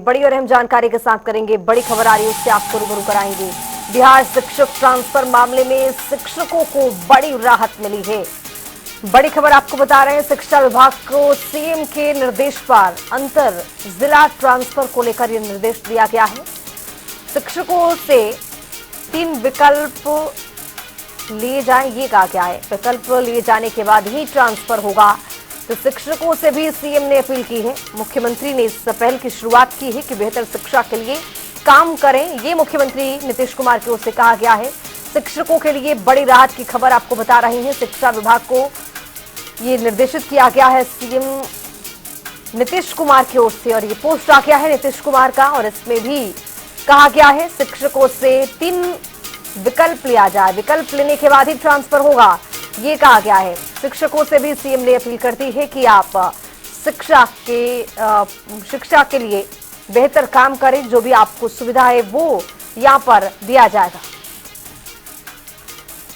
बड़ी और अहम जानकारी के साथ करेंगे बड़ी खबर आ रही है, उससे आपको रूबरू कराएंगे। बिहार शिक्षक ट्रांसफर मामले में शिक्षकों को बड़ी राहत मिली है। बड़ी खबर आपको बता रहे हैं, शिक्षा विभाग को सीएम के निर्देश पर अंतर जिला ट्रांसफर को लेकर यह निर्देश दिया गया है। शिक्षकों से 3 विकल्प लिए जाएं, ये कहा गया है। विकल्प लिए जाने के बाद ही ट्रांसफर होगा। तो शिक्षकों से भी सीएम ने अपील की है। मुख्यमंत्री ने इस पहल की शुरुआत की है कि बेहतर शिक्षा के लिए काम करें। ये मुख्यमंत्री नीतीश कुमार की ओर से कहा गया है। शिक्षकों के लिए बड़ी राहत की खबर आपको बता रही है। शिक्षा विभाग को ये निर्देशित किया गया है सीएम नीतीश कुमार की ओर से, और ये पोस्ट आ गया है नीतीश कुमार का, और इसमें भी कहा गया है शिक्षकों से 3 विकल्प लिया जाए। विकल्प लेने के बाद ही ट्रांसफर होगा, ये कहा गया है। शिक्षकों से भी सीएम ने अपील करती है कि आप शिक्षा के लिए बेहतर काम करें। जो भी आपको सुविधा है वो यहां पर दिया जाएगा।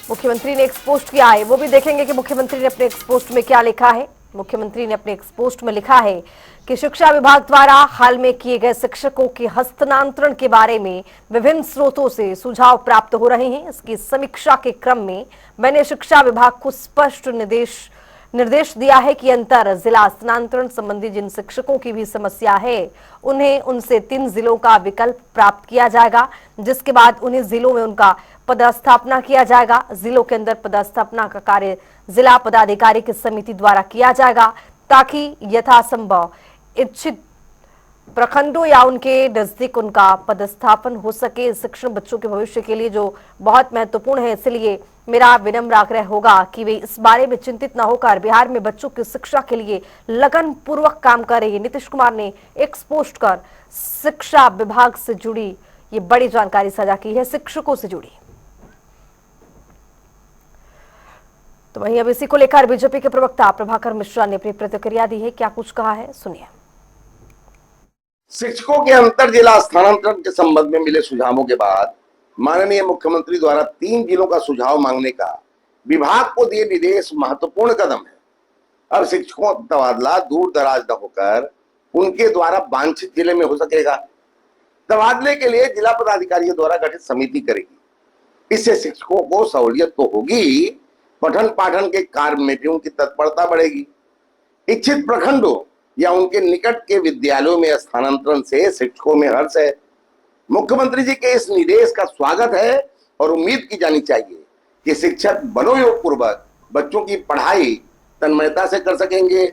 मुख्यमंत्री ने एक पोस्ट किया है, वो भी देखेंगे कि मुख्यमंत्री ने अपने एक पोस्ट में क्या लिखा है। मुख्यमंत्री ने अपने एक पोस्ट में लिखा है कि शिक्षा विभाग द्वारा हाल में किए गए शिक्षकों के हस्तांतरण के बारे में विभिन्न स्रोतों से सुझाव प्राप्त हो रहे हैं। इसकी समीक्षा के क्रम में मैंने शिक्षा विभाग को स्पष्ट निर्देश दिया है कि अंतर जिला स्थानांतरण संबंधी जिन शिक्षकों की भी समस्या है उन्हें उनसे 3 जिलों का विकल्प प्राप्त किया जाएगा, जिसके बाद उन्हीं जिलों में उनका पदस्थापना किया जाएगा। जिलों के अंदर पदस्थापना का कार्य जिला पदाधिकारी की समिति द्वारा किया जाएगा, ताकि यथासंभव इच्छित प्रखंडों या उनके नजदीक उनका पदस्थापन हो सके। शिक्षण बच्चों के भविष्य के लिए जो बहुत महत्वपूर्ण है, इसलिए मेरा विनम्र आग्रह होगा कि वे इस बारे में चिंतित न होकर बिहार में बच्चों की शिक्षा के लिए लगन पूर्वक काम करें। नीतीश कुमार ने एक पोस्ट कर शिक्षा विभाग से जुड़ी ये बड़ी जानकारी साझा की है, शिक्षकों से जुड़ी। तो वहीं अब इसी को लेकर बीजेपी के प्रवक्ता प्रभाकर मिश्रा ने अपनी प्रतिक्रिया दी है। क्या कुछ कहा है, सुनिए। शिक्षकों के अंतर जिला स्थानांतरण के संबंध में मिले सुझावों के बाद माननीय मुख्यमंत्री द्वारा 3 जिलों का सुझाव मांगने का विभाग को दिए निर्देश महत्वपूर्ण कदम है। अब शिक्षकों का तबादला दूर दराज न होकर उनके द्वारा वांछित जिले में हो सकेगा। तबादले के लिए जिला पदाधिकारियों द्वारा गठित समिति करेगी। इससे शिक्षकों को सहूलियत तो होगी, पठन पाठन के कार्य में भी उनकी तत्परता बढ़ेगी। इच्छित प्रखंडों या उनके निकट के विद्यालयों में स्थानांतरण से शिक्षकों में हर्ष है। मुख्यमंत्री जी के इस निर्देश का स्वागत है और उम्मीद की जानी चाहिए कि शिक्षक मनोयोग पूर्वक बच्चों की पढ़ाई तन्मयता से कर सकेंगे।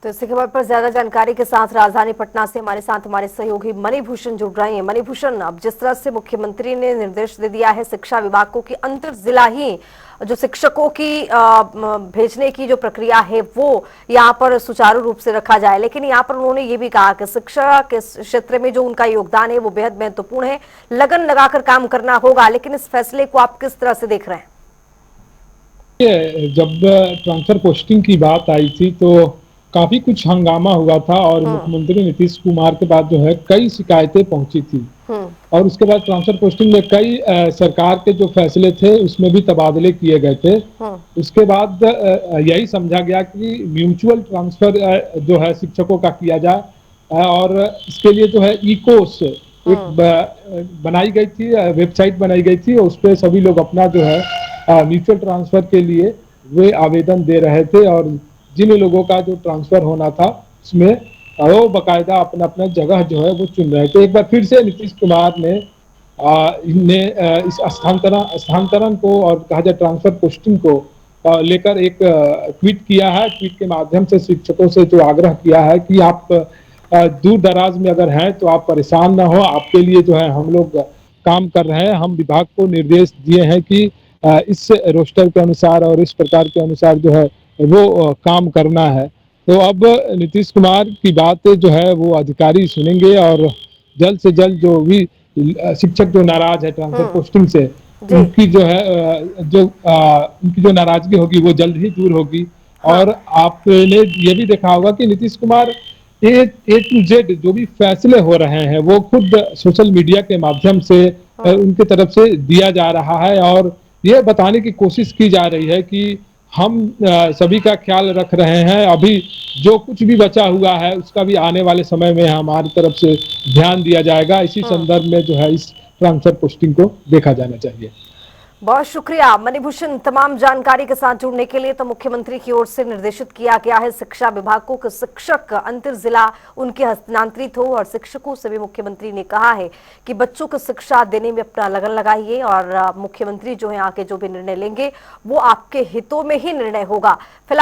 तो इसी खबर पर ज्यादा जानकारी के साथ राजधानी पटना से हमारे साथ हमारे सहयोगी मणिभूषण जुड़ रहे हैं। मणिभूषण, अब जिस तरह से मुख्यमंत्री ने निर्देश दे दिया है शिक्षा विभाग को कि अंतर जिला ही जो शिक्षकों की भेजने की जो प्रक्रिया है वो यहाँ पर सुचारू रूप से रखा जाए, लेकिन यहाँ पर उन्होंने ये भी कहा कि शिक्षा के क्षेत्र में जो उनका योगदान है वो बेहद महत्वपूर्ण है, लगन लगाकर काम करना होगा। लेकिन इस फैसले को आप किस तरह से देख रहे हैं? जब ट्रांसफर पोस्टिंग की बात आई थी तो काफी कुछ हंगामा हुआ था और मुख्यमंत्री नीतीश कुमार के पास जो है कई शिकायतें पहुंची थी, और उसके बाद ट्रांसफर पोस्टिंग में कई सरकार के जो फैसले थे उसमें भी तबादले किए गए थे। उसके बाद यही समझा गया कि म्यूचुअल ट्रांसफर जो है शिक्षकों का किया जाए, और इसके लिए जो है इकोस एक बनाई गई थी, वेबसाइट बनाई गई थी, और उस पर सभी लोग अपना जो है म्यूचुअल ट्रांसफर के लिए वे आवेदन दे रहे थे, और जिन लोगों का जो ट्रांसफर होना था उसमें वो बकायदा अपना अपना जगह जो है वो चुन रहे थे। एक बार फिर से नीतीश कुमार ने इस स्थानांतरण को और कहा जाए ट्रांसफर पोस्टिंग को लेकर एक ट्वीट किया है। ट्वीट के माध्यम से शिक्षकों से जो आग्रह किया है कि आप दूर दराज में अगर हैं तो आप परेशान ना हो, आपके लिए जो है हम लोग काम कर रहे हैं। हम विभाग को निर्देश दिए हैं कि इस रोस्टर के अनुसार और इस प्रकार के अनुसार जो है वो काम करना है। तो अब नीतीश कुमार की बातें जो है वो अधिकारी सुनेंगे, और जल्द से जल्द जो भी शिक्षक जो नाराज है ट्रांसफर पोस्टिंग से, उनकी जो है उनकी जो नाराजगी होगी वो जल्द ही दूर होगी। और आपने ये भी देखा होगा कि नीतीश कुमार ए टू जेड जो भी फैसले हो रहे हैं वो खुद सोशल मीडिया के माध्यम से उनकी तरफ से दिया जा रहा है, और ये बताने की कोशिश की जा रही है कि हम सभी का ख्याल रख रहे हैं। अभी जो कुछ भी बचा हुआ है उसका भी आने वाले समय में हमारी तरफ से ध्यान दिया जाएगा। इसी संदर्भ में जो है इस ट्रांसफर पोस्टिंग को देखा जाना चाहिए। बहुत शुक्रिया मणिभूषण, तमाम जानकारी के साथ जुड़ने के लिए। तो मुख्यमंत्री की ओर से निर्देशित किया गया है शिक्षा विभाग को कि शिक्षक अंतर जिला उनके हस्तांतरित हो, और शिक्षकों से भी मुख्यमंत्री ने कहा है कि बच्चों को शिक्षा देने में अपना लगन लगाइए, और मुख्यमंत्री जो है आगे जो भी निर्णय लेंगे वो आपके हितों में ही निर्णय होगा। फिलहाल